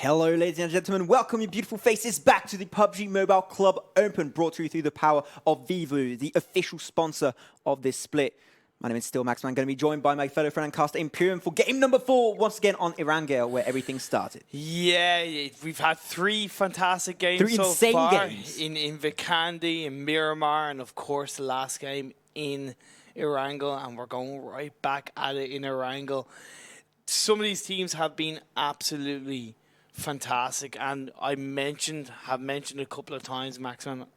Hello, ladies and gentlemen. Welcome, you beautiful faces, back to the PUBG Mobile Club Open, brought to you through the power of Vivo, the official sponsor of this split. My name is still Max, I'm going to be joined by my fellow friend and caster Imperium for game number 4, once again on Erangel, where everything started. Yeah, we've had 3 fantastic games 3 so insane far. games. In Vikendi, in Miramar, and of course the last game in Erangel, and we're going right back at it in Erangel. Some of these teams have been absolutely fantastic, and have mentioned a couple of times, Maxman,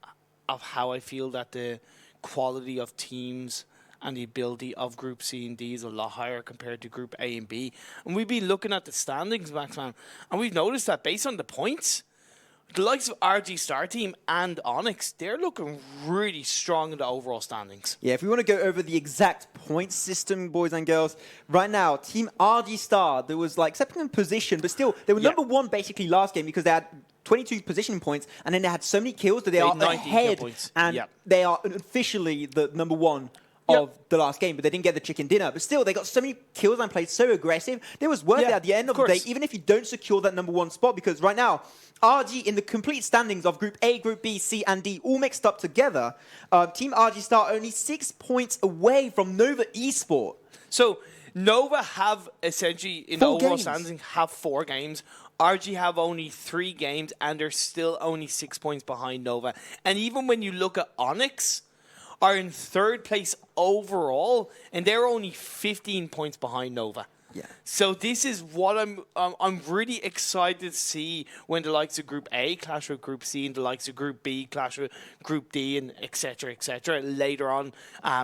of how I feel that the quality of teams and the ability of Group C and D is a lot higher compared to Group A and B. And we've been looking at the standings, Maxman, and we've noticed that based on the points, the likes of RG Star Team and Onyx, they're looking really strong in the overall standings. Yeah, if we want to go over the exact point system, boys and girls, right now, Team RG Star, there was like second position, but still, they were number 1 basically last game because they had 22 positioning points, and then they had so many kills that they are ahead, and they are officially the number 1 of the last game, but they didn't get the chicken dinner. But still, they got so many kills and played so aggressive. There was worth it at the end of the day, even if you don't secure that number 1 spot, because right now, RG in the complete standings of Group A, Group B, C, and D, all mixed up together, Team RG Star only 6 points away from Nova Esport. So, Nova have essentially, in the overall standings, have 4 games. RG have only 3 games, and they're still only 6 points behind Nova. And even when you look at Onyx, are in 3rd place overall, and they're only 15 points behind Nova. Yeah. So this is what I'm really excited to see when the likes of Group A clash with Group C and the likes of Group B clash with Group D and etc. later on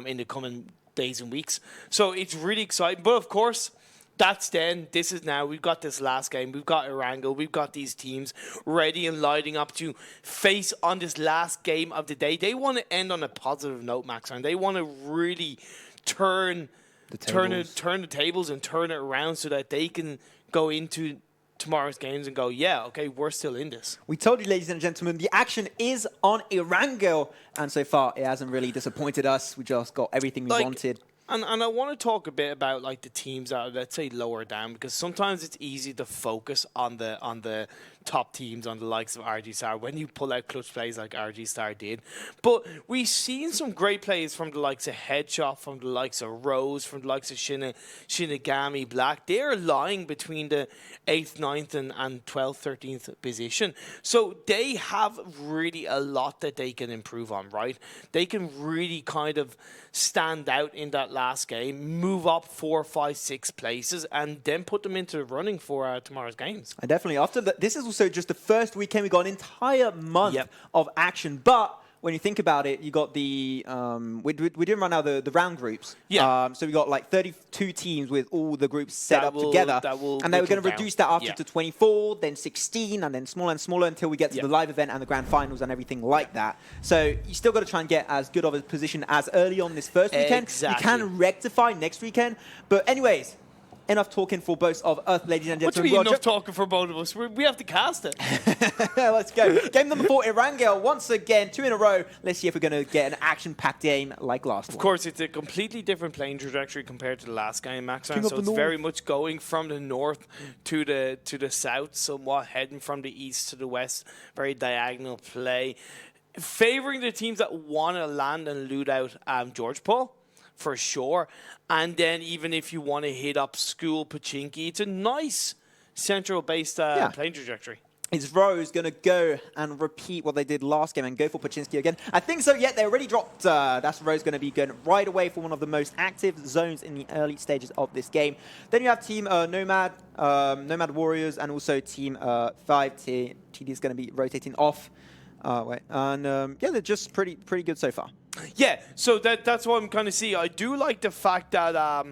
in the coming days and weeks. So it's really exciting. But of course, that's then. This is now. We've got this last game. We've got Erangel. We've got these teams ready and lighting up to face on this last game of the day. They want to end on a positive note, Max, and they want to really turn the tables and turn it around so that they can go into tomorrow's games and go, yeah, okay, we're still in this. We told you, ladies and gentlemen, the action is on Erangel, and so far it hasn't really disappointed us. We just got everything we wanted. And I want to talk a bit about like the teams that are, let's say, lower down, because sometimes it's easy to focus on the top teams, on the likes of RG Star, when you pull out clutch plays like RG Star did. But we've seen some great plays from the likes of Headshot, from the likes of Rose, from the likes of Shinigami Black. They're lying between the 8th, 9th, and 12th, 13th position. So they have really a lot that they can improve on, right? They can really kind of stand out in that last game, move up 4, 5, 6 places, and then put them into the running for tomorrow's games. And definitely, after that, this is also just the first weekend. We got an entire month of action, but when you think about it, you got the we didn't run out the round groups. So we got like 32 teams with all the groups set up together, and they were going to reduce that after to 24, then 16, and then smaller and smaller until we get to the live event and the grand finals and everything like that. So you still got to try and get as good of a position as early on this first weekend. You can rectify next weekend, but anyways. Enough talking for both of us, ladies and gentlemen. What do you mean enough talking for both of us? We have to cast it. Let's go. Game number 4, Erangel. Once again, 2 in a row. Let's see if we're going to get an action-packed game like last one. Of course, it's a completely different playing trajectory compared to the last game, Max. So it's very much going from the north to the south, somewhat heading from the east to the west. Very diagonal play. Favoring the teams that want to land and loot out George Paul, for sure. And then even if you want to hit up School Pachinki, it's a nice central-based playing trajectory. Is Rose going to go and repeat what they did last game and go for Pachinki again? I think so, they already dropped. That's Rose going to be going right away for one of the most active zones in the early stages of this game. Then you have Team Nomad Warriors, and also Team 5. TD is going to be rotating off. They're just pretty good so far. Yeah, so that's what I'm kind of seeing. I do like the fact that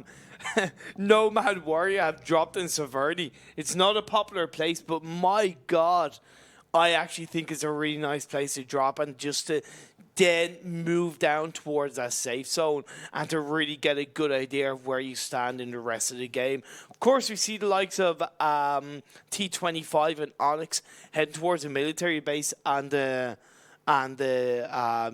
Nomad Warrior have dropped in Severity. It's not a popular place, but my God, I actually think it's a really nice place to drop and just to then move down towards that safe zone and to really get a good idea of where you stand in the rest of the game. Of course, we see the likes of T25 and Onyx heading towards a military base and the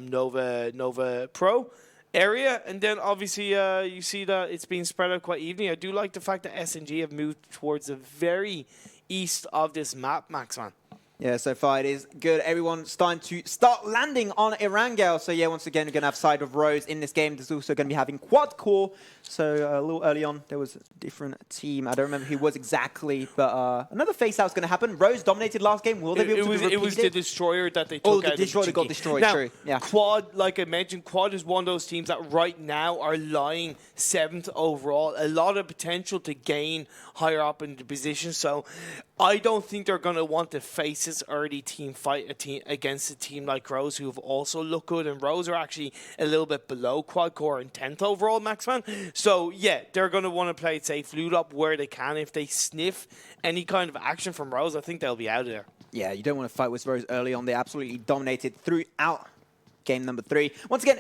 Nova Pro area, and then obviously you see that it's being spread out quite evenly. I do like the fact that S&G have moved towards a very east of this map, Maxman. Yeah, so far it is good. Everyone's starting to landing on Erangel. So yeah, once again, we're going to have side of Rose in this game. There's also going to be having quad core. So a little early on, there was a different team. I don't remember who it was exactly, but another face out is going to happen. Rose dominated last game. Will they be able to repeat it? It was the Destroyer that they took out. Oh, the Destroyer that got destroyed, now, true. Yeah. Quad, like I mentioned, Quad is one of those teams that right now are lying 7th overall. A lot of potential to gain higher up in the position. So I don't think they're going to want to face this early team fight against a team like Rose, who have also looked good. And Rose are actually a little bit below Quad Core in 10th overall, Maxman. So, yeah, they're going to want to play it safe, loot up where they can. If they sniff any kind of action from Rose, I think they'll be out of there. Yeah, you don't want to fight with Rose early on. They absolutely dominated throughout game number 3. Once again,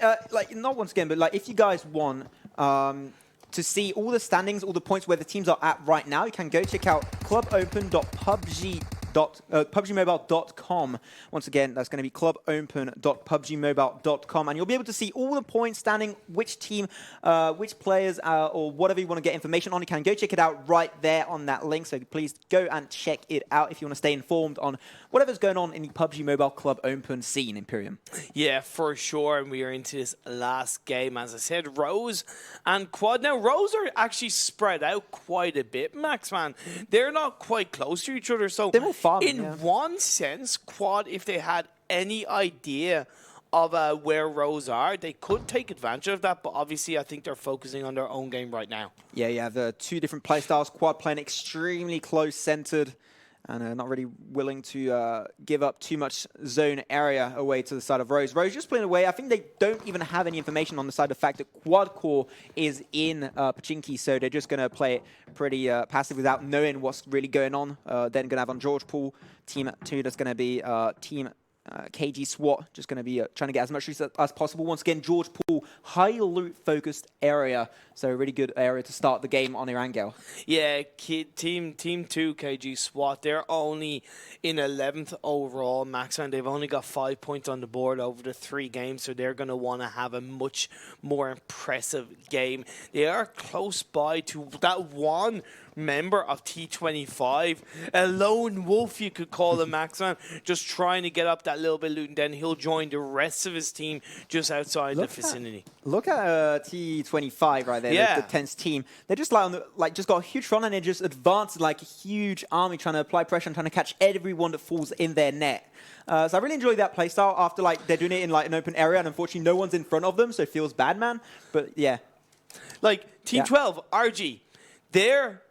not once again, but if you guys want to see all the standings, all the points where the teams are at right now, you can go check out clubopen.pubgmobile.com. Once again, that's going to be clubopen.pubgmobile.com, and you'll be able to see all the points standing, which team, which players, or whatever you want to get information on. You can go check it out right there on that link, so please go and check it out if you want to stay informed on whatever's going on in the PUBG Mobile Club Open scene, Imperium. Yeah, for sure, and we are into this last game. As I said, Rose and Quad. Now, Rose are actually spread out quite a bit, Maxman. They're not quite close to each other, so in one sense, Quad, if they had any idea of where Rose are, they could take advantage of that, but obviously I think they're focusing on their own game right now. Yeah, you have the 2 different playstyles. Quad playing extremely close-centered and not really willing to give up too much zone area away to the side of Rose. Rose just playing away. I think they don't even have any information on the side of the fact that Quad Core is in Pachinki, so they're just going to play it pretty passive without knowing what's really going on. Then going to have on George Pool, Team 2, that's going to be Team KG SWAT, just going to be trying to get as much research as possible. Once again, George Pool, high loot-focused area, so a really good area to start the game on Erangel. Yeah, Team 2, KG SWAT, they're only in 11th overall, Max, and they've only got 5 points on the board over the 3 games, so they're going to want to have a much more impressive game. They are close by to that one member of T25, a lone wolf you could call him, Maxman, just trying to get up that little bit of loot, and then he'll join the rest of his team just outside the vicinity. Look at T25 right there, the 10th team. They're just just got a huge front, and they're just advanced like a huge army, trying to apply pressure and trying to catch everyone that falls in their net. So I really enjoy that playstyle after they're doing it in an open area, and unfortunately no one's in front of them, so it feels bad, man. But yeah. Team 12, RG, they're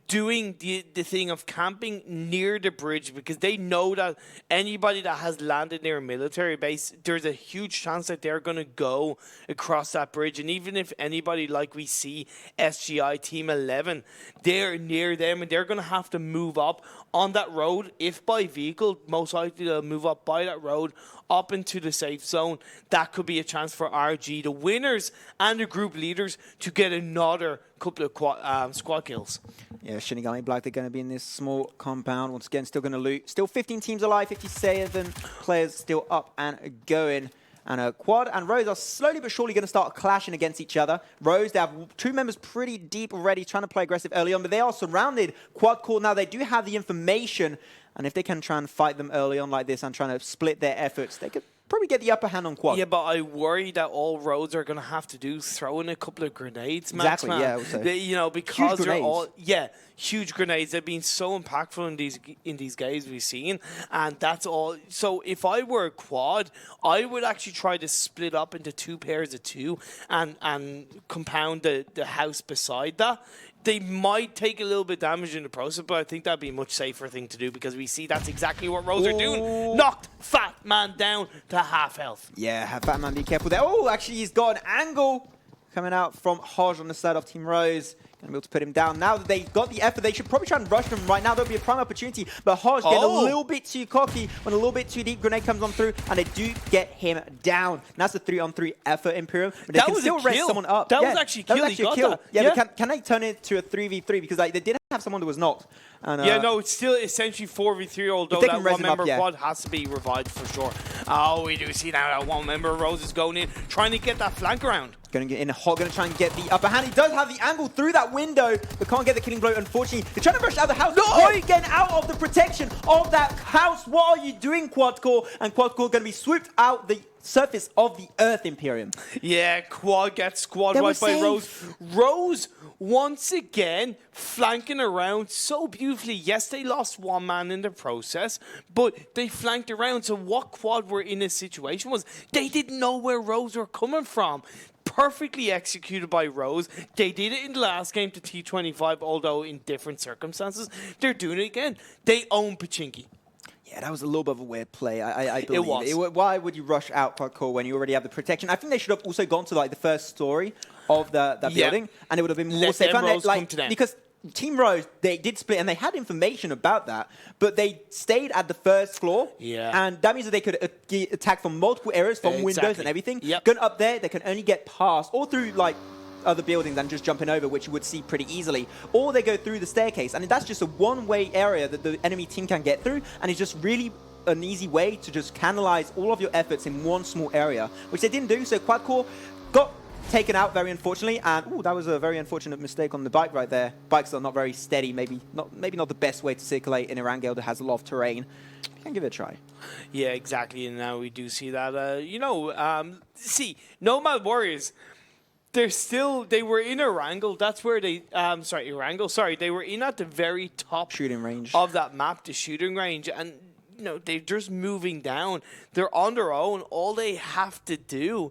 doing the thing of camping near the bridge because they know that anybody that has landed near a military base, there's a huge chance that they're going to go across that bridge. And even if anybody like we see SGI Team 11, they're near them and they're going to have to move up on that road. If by vehicle, most likely they'll move up by that road up into the safe zone. That could be a chance for RG, the winners and the group leaders, to get another couple of squad kills. Yeah, Shinigami Black, they're going to be in this small compound. Once again, still going to loot. Still 15 teams alive, 57 players still up and going. And Quad and Rose are slowly but surely going to start clashing against each other. Rose, they have 2 members pretty deep already, trying to play aggressive early on, but they are surrounded. Quad Core, now they do have the information, and if they can try and fight them early on like this and trying to split their efforts, they could probably get the upper hand on Quad. Yeah, but I worry that all Rose are going to have to do is throw in a couple of grenades, Max. Exactly, yeah. Because they're all huge grenades. They've been so impactful in these games we've seen, and that's all. So if I were a Quad, I would actually try to split up into 2 pairs of 2 and compound the house beside that. They might take a little bit damage in the process, but I think that'd be a much safer thing to do because we see that's exactly what Rose are doing. Knocked Fat Man down to half health. Yeah, Fat Man, be careful there. Oh, actually, he's got an angle coming out from Hodge on the side of Team Rose. Going to be able to put him down. Now that they've got the effort, they should probably try and rush them right now. There'll be a prime opportunity. But Hodge getting a little bit too cocky when a little bit too deep grenade comes on through, and they do get him down. And that's a 3-on-3 effort, Imperium. But they can still rest someone up. That was actually a kill. Yeah, but can they turn it to a 3v3? Because they did have someone that was knocked. And, it's still essentially 4v3, although that one member Quad has to be revived for sure. Oh, we do see now that one member Rose is going in, trying to get that flank around. Going to get in hot, going to try and get the upper hand. He does have the angle through that window, but can't get the killing blow, unfortunately. They're trying to rush out of the house. No! Roy getting out of the protection of that house. What are you doing, Quad-Core? And Quad-Core going to be swooped out the surface of the Earth Imperium. Yeah, Quad gets squad wiped by Rose. Rose, once again, flanking around so beautifully. Yes, they lost one man in the process, but they flanked around. So what Quad were in this situation was they didn't know where Rose were coming from. Perfectly executed by Rose. They did it in the last game to T25, although in different circumstances. They're doing it again. They own Pachinki. Yeah, that was a little bit of a weird play. I believe it was. Why would you rush out Quad-Core when you already have the protection? I think they should have also gone to like the first story of the building, and it would have been more safe. Because Team Rose, they did split, and they had information about that, but they stayed at the first floor, and that means that they could get attacked from multiple areas, from windows and everything. Going up there, they can only get past, or through like other buildings and just jumping over, which you would see pretty easily, or they go through the staircase, and that's just a one-way area that the enemy team can get through, and it's just really an easy way to just canalize all of your efforts in one small area, which they didn't do. So Quad-Core got taken out, very unfortunately, and that was a very unfortunate mistake on the bike right there. Bikes are not very steady, maybe not the best way to circulate in Erangel that has a lot of terrain. Can give it a try. Yeah, exactly, and now we do see that, see, Nomad Warriors, they were in Erangel. That's where they, they were in at the very top shooting range of that map, the shooting range, and they're just moving down. They're on their own. All they have to do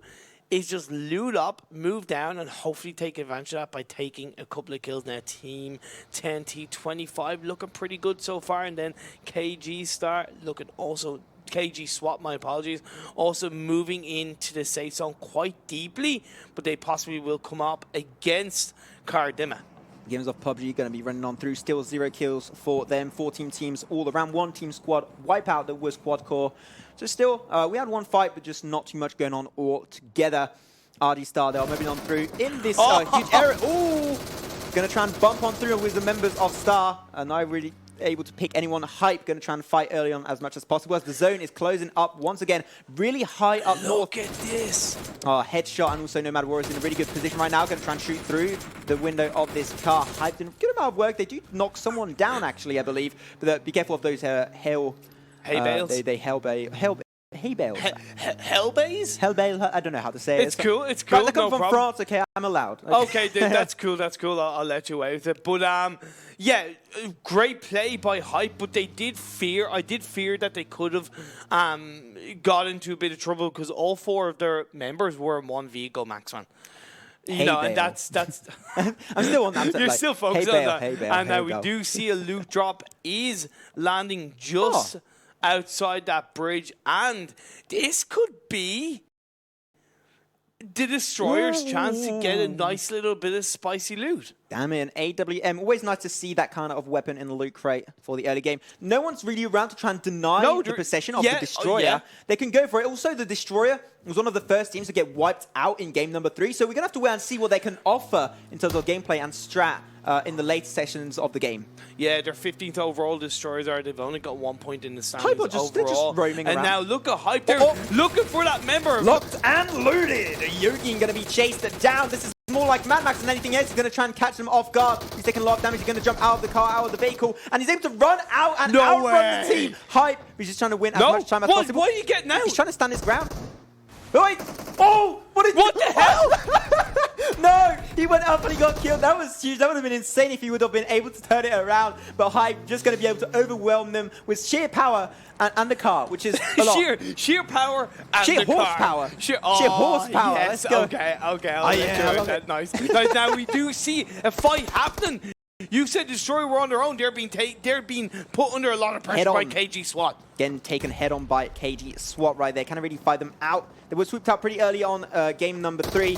is just loot up, move down, and hopefully take advantage of that by taking a couple of kills. Now, Team 10, T25 looking pretty good so far, and then KG start looking also. KG swap, my apologies, also moving into the safe zone quite deeply, but they possibly will come up against Kardima. Games of PUBG going to be running on through. Still 0 kills for them. 14 teams all around. One team squad wipeout that was Quad-Core. So still, we had one fight, but just not too much going on altogether. RD Star, they're moving on through in this huge area. Ooh! Going to try and bump on through with the members of Star. And I really able to pick anyone. Hype going to try and fight early on as much as possible as the zone is closing up once again, really high up north. Look at this. Headshot, and also Nomad Warriors in a really good position right now, going to try and shoot through the window of this car. Hype did a good amount of work. They do knock someone down actually, I believe, but be careful of those hail bales. They hay bales. Hell bays? Hell bale. I don't know how to say it. It's cool. It's cool. They come from France. Okay, I'm allowed. Okay, that's cool. That's cool. I'll let you away with it. But yeah, great play by Hype. But I did fear that they could have got into a bit of trouble because all 4 of their members were in one vehicle, Maxman. And that's I'm still on that. You're still focused on that. And now we go. do see a loot drop is landing just outside that bridge, and this could be the Destroyer's chance to get a nice little bit of spicy loot. Damn it, an AWM. Always nice to see that kind of weapon in the loot crate for the early game. No one's really around to try and deny the possession of the Destroyer. They can go for it. Also, the Destroyer was one of the first teams to get wiped out in game number 3, so we're going to have to wait and see what they can offer in terms of gameplay and strat in the late sessions of the game. Yeah, their 15th overall Destroyers are. They've only got 1 point in the standings Hype overall. They're just roaming around. And now look at Hype. They're looking for that member. Locked and looted. Yogi going to be chased down. This is more like Mad Max than anything else. He's going to try and catch them off guard. He's taking a lot of damage. He's going to jump out of the car, out of the vehicle, and he's able to run out and outrun the team. Hype. He's just trying to win as much time as possible. What are you getting out? He's trying to stand his ground. Wait! Oh! What the hell? No! He went up and he got killed. That was huge. That would have been insane if he would have been able to turn it around. But Hype just going to be able to overwhelm them with sheer power and the car, which is a lot. sheer power and sheer the horsepower. Sheer horsepower. Yes. Let's go. Okay. I'll let you that. Nice. Now we do see a fight happening. You said Destroyer were on their own. They're being put under a lot of pressure by KG SWAT. Again, taken head on by KG SWAT right there. Can't really fight them out. They were swooped out pretty early on game number 3.